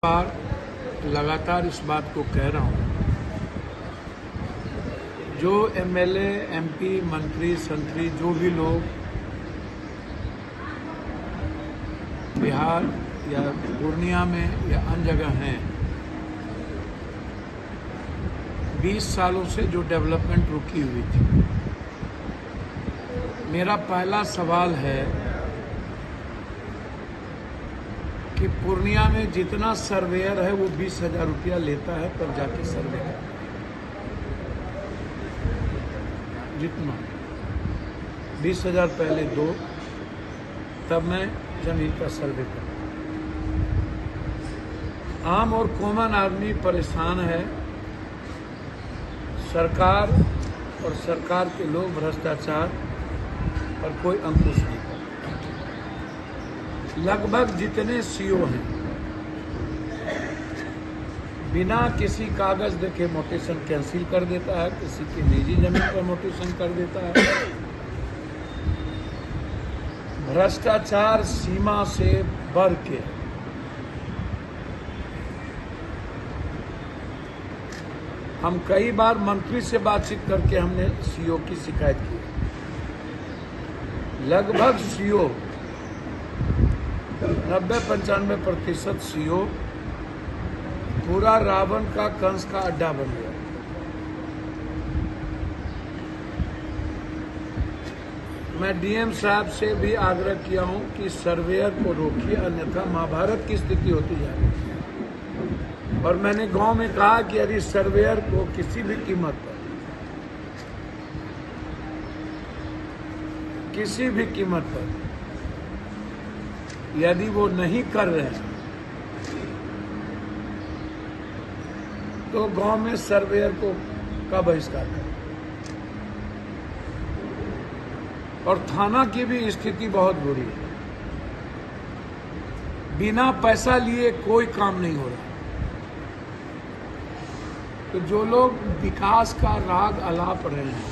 बार लगातार इस बात को कह रहा हूँ, जो एमएलए, एमपी, मंत्री, संतरी जो भी लोग बिहार या पूर्णिया में या अन्य जगह हैं, 20 सालों से जो डेवलपमेंट रुकी हुई थी, मेरा पहला सवाल है कि पूर्णिया में जितना सर्वेयर है वो 20,000 रुपया लेता है तब जाके सर्वे करता है। जितना 20,000 पहले दो, तब मैं जमीन का सर्वे करता। आम और कॉमन आदमी परेशान है। सरकार और सरकार के लोग भ्रष्टाचार पर कोई अंकुश नहीं। लगभग जितने सीओ हैं, बिना किसी कागज देखे मोटेशन कैंसिल कर देता है, किसी की निजी जमीन पर मोटेशन कर देता है। भ्रष्टाचार सीमा से बढ़ के हम कई बार मंत्री से बातचीत करके हमने सीओ की शिकायत की। लगभग सीओ 90-95% सीओ पूरा रावण का कंस का अड्डा बन गया। मैं डीएम साहब से भी आग्रह किया हूं कि सर्वेयर को रोकिए, अन्यथा महाभारत की स्थिति होती जाएगी। और मैंने गांव में कहा कि यदि सर्वेयर को किसी भी कीमत पर यदि वो नहीं कर रहे हैं तो गांव में सर्वेयर का बहिष्कार करें। और थाना की भी स्थिति बहुत बुरी है। बिना पैसा लिए कोई काम नहीं हो रहा। तो जो लोग विकास का राग अलाप रहे हैं,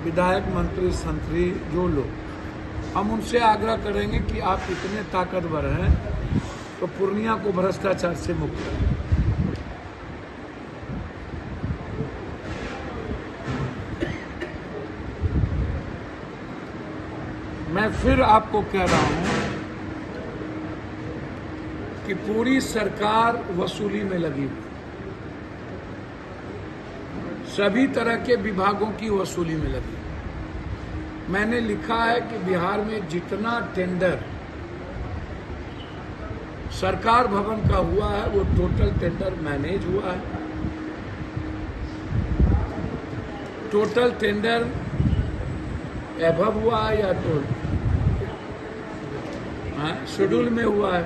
विधायक, मंत्री, संतरी, जो लोग, हम उनसे आग्रह करेंगे कि आप इतने ताकतवर हैं तो पूर्णिया को भ्रष्टाचार से मुक्त करें। मैं फिर आपको कह रहा हूं कि पूरी सरकार वसूली में लगी हुई, सभी तरह के विभागों की वसूली में लगी। मैंने लिखा है कि बिहार में जितना टेंडर सरकार भवन का हुआ है वो टोटल टेंडर मैनेज हुआ है। टोटल टेंडर एबव हुआ है या तो शेड्यूल में हुआ है।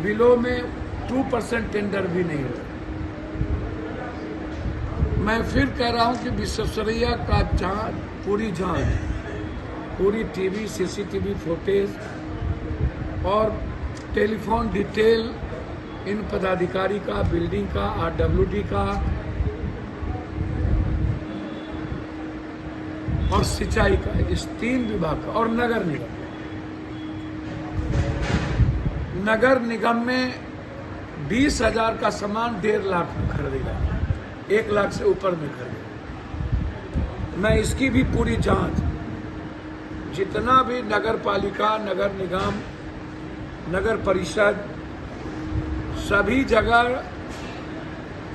बिलो में 2% टेंडर भी नहीं हुआ। मैं फिर कह रहा हूं कि विश्वेश्वरैया का पूरी जांच, पूरी टीवी, सीसीटीवी फुटेज और टेलीफोन डिटेल इन पदाधिकारी का, बिल्डिंग का, आरडब्ल्यूडी का और सिंचाई का, इस 3 विभाग का, और नगर निगम में 20,000 का सामान 1.5 लाख में खरीदेगा, 1 लाख से ऊपर में खरीदेगा। मैं इसकी भी पूरी जांच, जितना भी नगर पालिका, नगर निगम, नगर परिषद, सभी जगह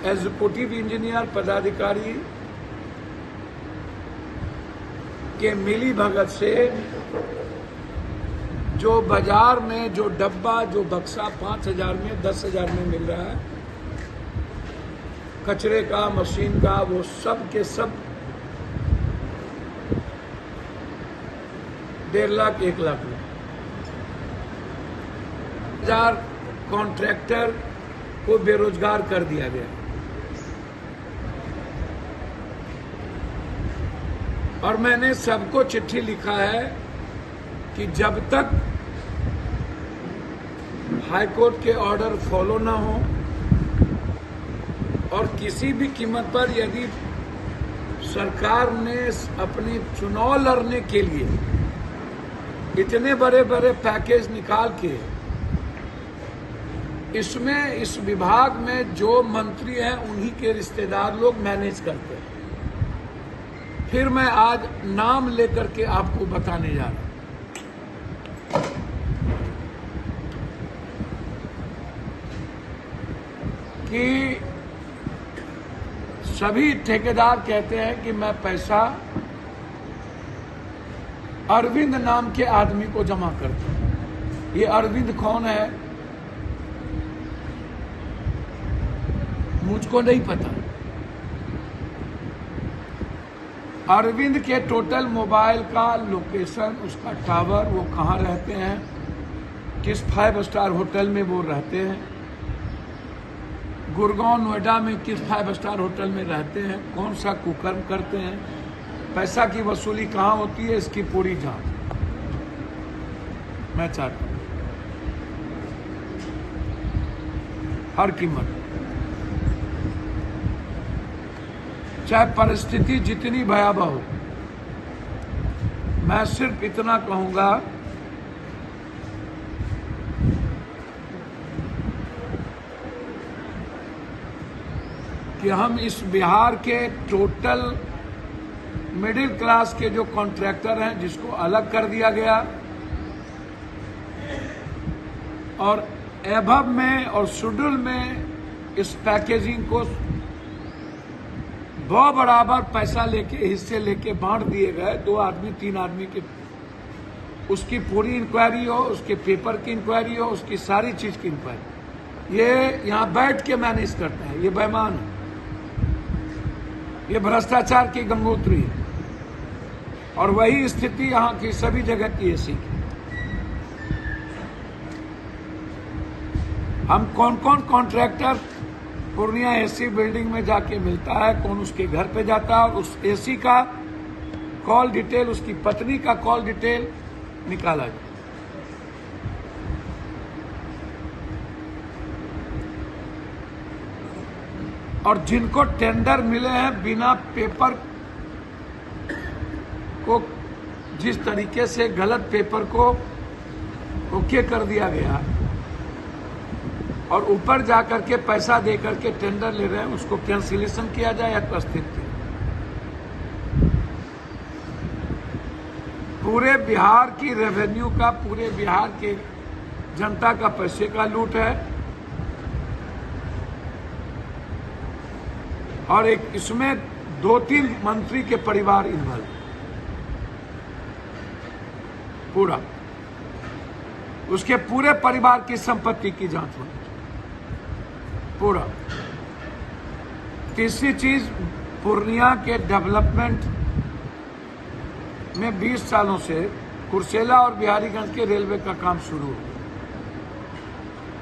एग्जीक्यूटिव इंजीनियर, पदाधिकारी के मिली भगत से जो बाजार में जो डब्बा, जो बक्सा 5,000 में, 10,000 में मिल रहा है कचरे का, मशीन का, वो सब के सब 1.5 लाख, 1 लाख में 1,000 कॉन्ट्रैक्टर को बेरोजगार कर दिया गया। और मैंने सबको चिट्ठी लिखा है कि जब तक हाईकोर्ट के ऑर्डर फॉलो ना हो और किसी भी कीमत पर यदि सरकार ने अपने चुनाव लड़ने के लिए इतने बड़े बड़े पैकेज निकाल के इसमें इस विभाग में जो मंत्री हैं उन्हीं के रिश्तेदार लोग मैनेज करते हैं। फिर मैं आज नाम लेकर के आपको बताने जा रहा हूं कि सभी ठेकेदार कहते हैं कि मैं पैसा अरविंद नाम के आदमी को जमा करता हूं। ये अरविंद कौन है मुझको नहीं पता। अरविंद के टोटल मोबाइल का लोकेशन, उसका टावर, वो कहाँ रहते हैं, किस 5 स्टार होटल में वो रहते हैं, गुड़गांव नोएडा में किस 5 स्टार होटल में रहते हैं, कौन सा कुकर्म करते हैं, पैसा की वसूली कहाँ होती है, इसकी पूरी जांच मैं चाहता हूं हर कीमत। चाहे परिस्थिति जितनी भयावह हो, मैं सिर्फ इतना कहूंगा कि हम इस बिहार के टोटल मिडिल क्लास के जो कॉन्ट्रैक्टर हैं, जिसको अलग कर दिया गया, और एभव में और शेड्यूल में इस पैकेजिंग को बराबर पैसा लेके, हिस्से लेके बांट दिए गए 2 आदमी 3 आदमी के, उसकी पूरी इंक्वायरी हो, उसके पेपर की इंक्वायरी हो, उसकी सारी चीज की इंक्वायरी। ये यहां बैठ के मैनेज करता है, ये बेईमान है, ये भ्रष्टाचार की गंगोत्री है। और वही स्थिति यहां की सभी जगह की ऐसी की। हम कौन कौन कॉन्ट्रैक्टर पूर्णिया एसी बिल्डिंग में जाके मिलता है, कौन उसके घर पे जाता है, और उस एसी का कॉल डिटेल, उसकी पत्नी का कॉल डिटेल निकाला जाए। और जिनको टेंडर मिले हैं बिना पेपर को, जिस तरीके से गलत पेपर को ओके कर दिया गया और ऊपर जाकर के पैसा दे करके टेंडर ले रहे हैं, उसको कैंसिलेशन किया जाए या प्रस्तावित किया। पूरे बिहार की रेवेन्यू का, पूरे बिहार के जनता का पैसे का लूट है। और एक इसमें 2-3 मंत्री के परिवार इन्वॉल्व, पूरा उसके पूरे परिवार की संपत्ति की जांच होनी पूरा। तीसरी चीज, पूर्णिया के डेवलपमेंट में 20 सालों से कुर्सेला और बिहारीगंज के रेलवे का काम शुरू हो।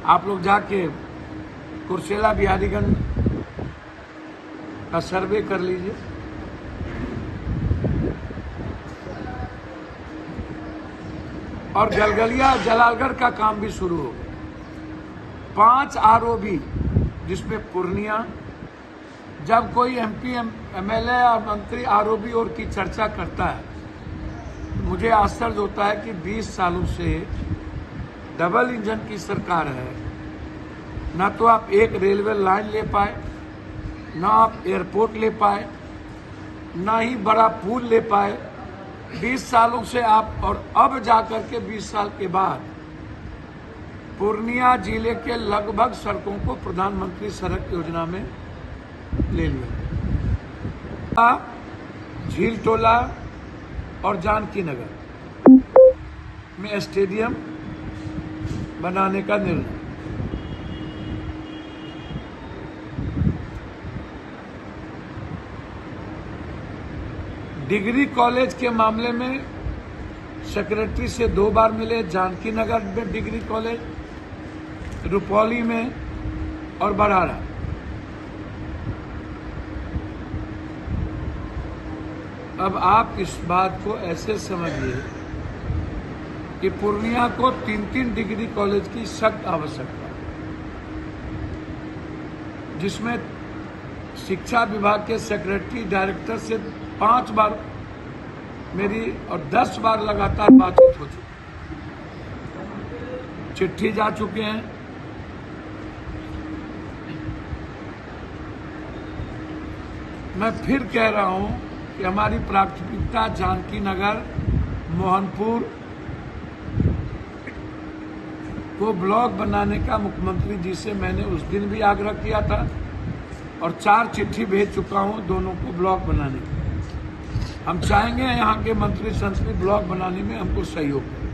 आप लोग जाके कुर्सेला बिहारीगंज का सर्वे कर लीजिए। और गलगलिया जलालगढ़ का काम भी शुरू हो गया। 5 आरओबी, जिसमें पूर्णिया, जब कोई एमपी एमएलए और मंत्री आरओबी और की चर्चा करता है, मुझे आश्चर्य होता है कि 20 सालों से डबल इंजन की सरकार है, ना तो आप एक रेलवे लाइन ले पाए, ना आप एयरपोर्ट ले पाए, ना ही बड़ा पुल ले पाए। 20 सालों से आप, और अब जाकर के 20 साल के बाद पूर्णिया जिले के लगभग सड़कों को प्रधानमंत्री सड़क योजना में ले लिया। झील टोला और जानकी नगर में स्टेडियम बनाने का निर्णय। डिग्री कॉलेज के मामले में सेक्रेटरी से 2 बार मिले, जानकी नगर में डिग्री कॉलेज, रुपौली में और बड़ारा। अब आप इस बात को ऐसे समझिए कि पूर्णिया को 3-3 डिग्री कॉलेज की सख्त आवश्यकता, जिसमें शिक्षा विभाग के सेक्रेटरी डायरेक्टर से 5 बार मेरी और 10 बार लगातार बातचीत हो चुकी, चिट्ठी जा चुके हैं, मैं फिर कह रहा हूं कि हमारी प्राथमिकता जानकी नगर, मोहनपुर को ब्लॉक बनाने का मुख्यमंत्री जी से मैंने उस दिन भी आग्रह किया था और 4 चिट्ठी भेज चुका हूं दोनों को ब्लॉक बनाने का। हम चाहेंगे यहाँ के मंत्री संसदीय ब्लॉक बनाने में हमको सहयोग करें।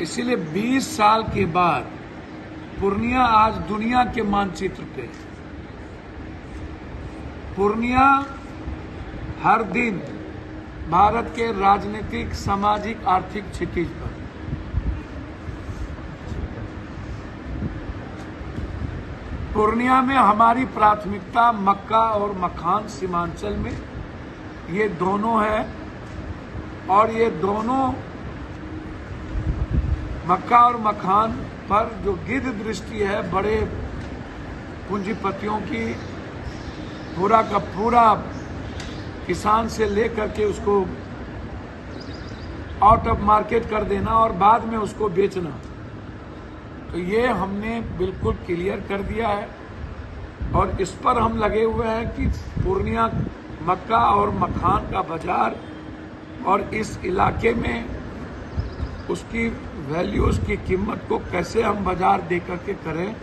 इसीलिए 20 साल के बाद पूर्णिया आज दुनिया के मानचित्र पे है। पूर्णिया हर दिन भारत के राजनीतिक, सामाजिक, आर्थिक क्षितिज पर पूर्णिया में हमारी प्राथमिकता मक्का और मखान सीमांचल में ये दोनों है और ये दोनों मक्का और मखान पर जो गिद्ध दृष्टि है बड़े पूंजीपतियों की, पूरा का पूरा किसान से लेकर के उसको आउट ऑफ मार्केट कर देना और बाद में उसको बेचना, तो ये हमने बिल्कुल क्लियर कर दिया है और इस पर हम लगे हुए हैं कि पूर्णिया मक्का और मखान का बाजार और इस इलाके में उसकी वैल्यू, उसकी कीमत को कैसे हम बाजार दे करके करें,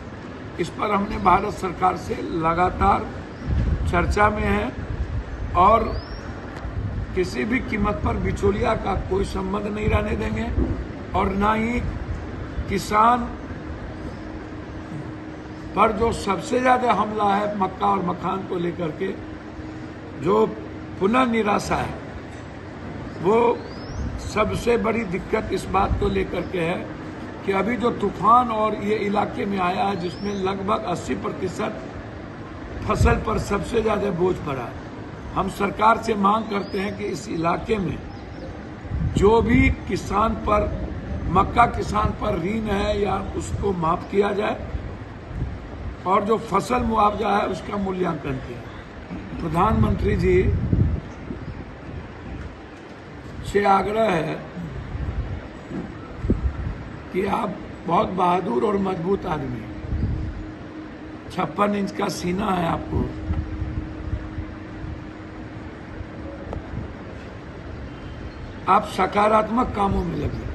इस पर हमने भारत सरकार से लगातार चर्चा में है और किसी भी कीमत पर बिचौलिया का कोई संबंध नहीं रहने देंगे और ना ही किसान पर जो सबसे ज्यादा हमला है मक्का और मखान को लेकर के, जो पुनर्निराशा है, वो सबसे बड़ी दिक्कत इस बात को लेकर के है कि अभी जो तूफान और ये इलाके में आया है जिसमें लगभग 80% फसल पर सबसे ज्यादा बोझ पड़ा। हम सरकार से मांग करते हैं कि इस इलाके में जो भी किसान पर, मक्का किसान पर ऋण है या उसको माफ किया जाए और जो फसल मुआवजा है उसका मूल्यांकन किया। प्रधानमंत्री जी से आग्रह है कि आप बहुत बहादुर और मजबूत आदमी हैं, 56 इंच का सीना है आपको, आप सकारात्मक कामों में लगे।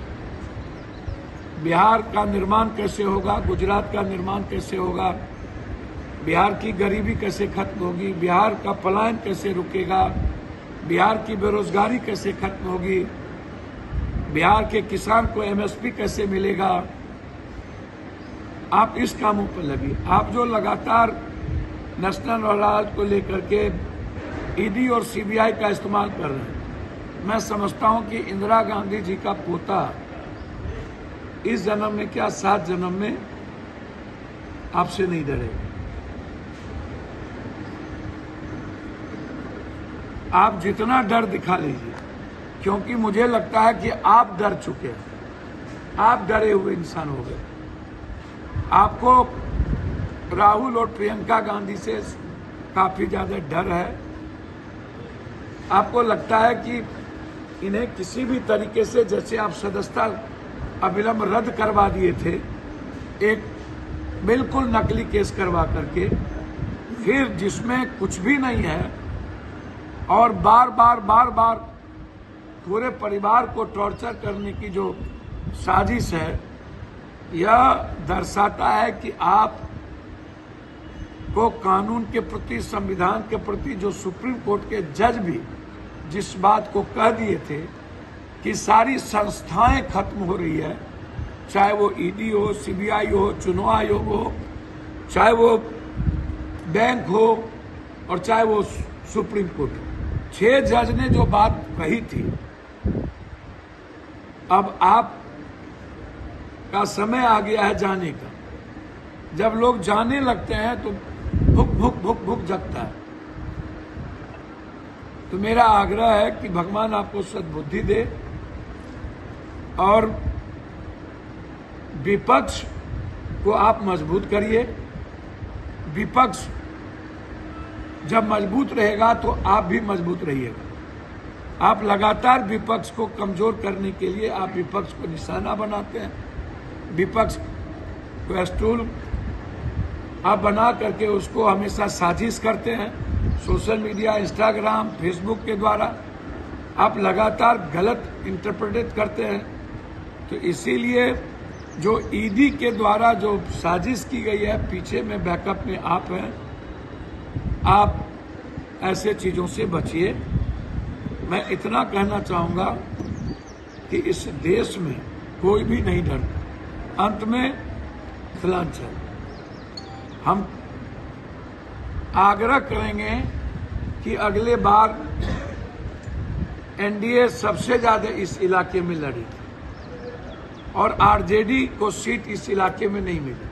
बिहार का निर्माण कैसे होगा, गुजरात का निर्माण कैसे होगा, बिहार की गरीबी कैसे खत्म होगी, बिहार का पलायन कैसे रुकेगा, बिहार की बेरोजगारी कैसे खत्म होगी, बिहार के किसान को एमएसपी कैसे मिलेगा, आप इस कामों पर लगे। आप जो लगातार नेशनल अदालत को लेकर के ईडी और सीबीआई का इस्तेमाल कर रहे हैं, मैं समझता हूं कि इंदिरा गांधी जी का पोता इस जन्म में क्या 7 जन्म में आपसे नहीं डरेगा। आप जितना डर दिखा लीजिए, क्योंकि मुझे लगता है कि आप डर चुके हैं, आप डरे हुए इंसान हो गए। आपको राहुल और प्रियंका गांधी से काफी ज्यादा डर है। आपको लगता है कि इन्हें किसी भी तरीके से, जैसे आप सदस्यता अविलंब रद्द करवा दिए थे, एक बिल्कुल नकली केस करवा करके, फिर जिसमें कुछ भी नहीं है और बार बार पूरे परिवार को टॉर्चर करने की जो साजिश है, यह दर्शाता है कि आप को कानून के प्रति, संविधान के प्रति, जो सुप्रीम कोर्ट के जज भी जिस बात को कह दिए थे कि सारी संस्थाएं खत्म हो रही है, चाहे वो ईडी हो, सीबीआई हो, चुनाव आयोग हो, चाहे वो बैंक हो और चाहे वो सुप्रीम कोर्ट हो, 6 जज ने जो बात कही थी, अब आप का समय आ गया है जाने का। जब लोग जाने लगते हैं तो भुक जगता है। तो मेरा आग्रह है कि भगवान आपको सद्बुद्धि दे और विपक्ष को आप मजबूत करिए। विपक्ष जब मजबूत रहेगा तो आप भी मजबूत रहिएगा। आप लगातार विपक्ष को कमजोर करने के लिए आप विपक्ष को निशाना बनाते हैं, विपक्ष को स्टूल आप बना करके उसको हमेशा साजिश करते हैं। सोशल मीडिया, इंस्टाग्राम, फेसबुक के द्वारा आप लगातार गलत इंटरप्रेट करते हैं। तो इसीलिए जो ईडी के द्वारा जो साजिश की गई है, पीछे में बैकअप में आप हैं, आप ऐसे चीजों से बचिए। मैं इतना कहना चाहूंगा कि इस देश में कोई भी नहीं डरता। अंत में मिथिलांचल, हम आग्रह करेंगे कि अगले बार एनडीए सबसे ज्यादा इस इलाके में लड़ी और आरजेडी को सीट इस इलाके में नहीं मिली।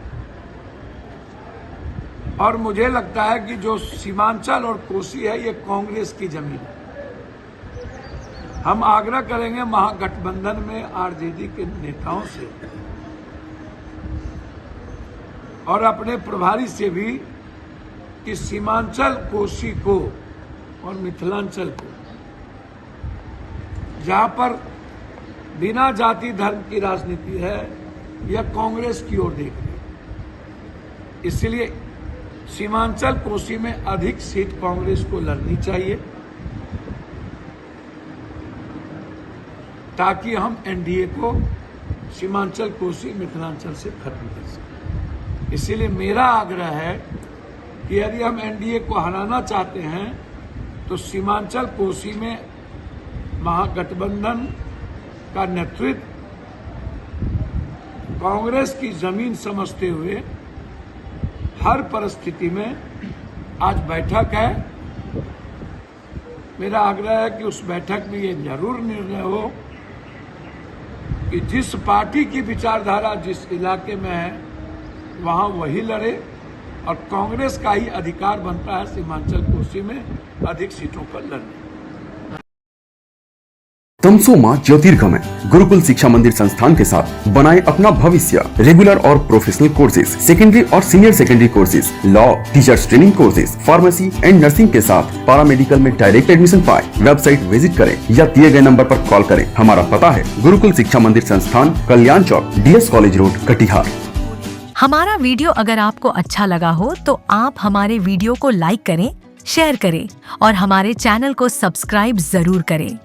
और मुझे लगता है कि जो सीमांचल और कोसी है, ये कांग्रेस की जमीन है। हम आग्रह करेंगे महागठबंधन में आरजेडी के नेताओं से और अपने प्रभारी से भी कि सीमांचल कोसी को और मिथिलांचल को, जहां पर बिना जाति धर्म की राजनीति है, यह कांग्रेस की ओर देख रही है। इसलिए सीमांचल कोसी में अधिक सीट कांग्रेस को लड़नी चाहिए ताकि हम एनडीए को सीमांचल कोसी मिथिलांचल से खत्म कर सकें। इसीलिए मेरा आग्रह है कि यदि हम एनडीए को हराना चाहते हैं तो सीमांचल कोसी में महागठबंधन का नेतृत्व कांग्रेस की जमीन समझते हुए हर परिस्थिति में आज बैठक है। मेरा आग्रह है कि उस बैठक में ये जरूर निर्णय हो कि जिस पार्टी की विचारधारा जिस इलाके में है वहां वही लड़े और कांग्रेस का ही अधिकार बनता है सीमांचल कोसी में अधिक सीटों पर लड़ने। तमसोमा ज्योतिर्गमय गुरुकुल शिक्षा मंदिर संस्थान के साथ बनाए अपना भविष्य। रेगुलर और प्रोफेशनल कोर्सेज, सेकेंडरी और senior secondary courses, law, teachers training courses, pharmacy and nursing के साथ पैरामेडिकल में डायरेक्ट एडमिशन पाए। वेबसाइट विजिट करें या दिए गए नंबर पर कॉल करें। हमारा पता है गुरुकुल शिक्षा मंदिर संस्थान, कल्याण चौक, DS कॉलेज रोड, कटिहार। हमारा वीडियो अगर आपको अच्छा लगा हो तो आप हमारे वीडियो को लाइक करें, शेयर करें और हमारे चैनल को सब्सक्राइब जरूर करें।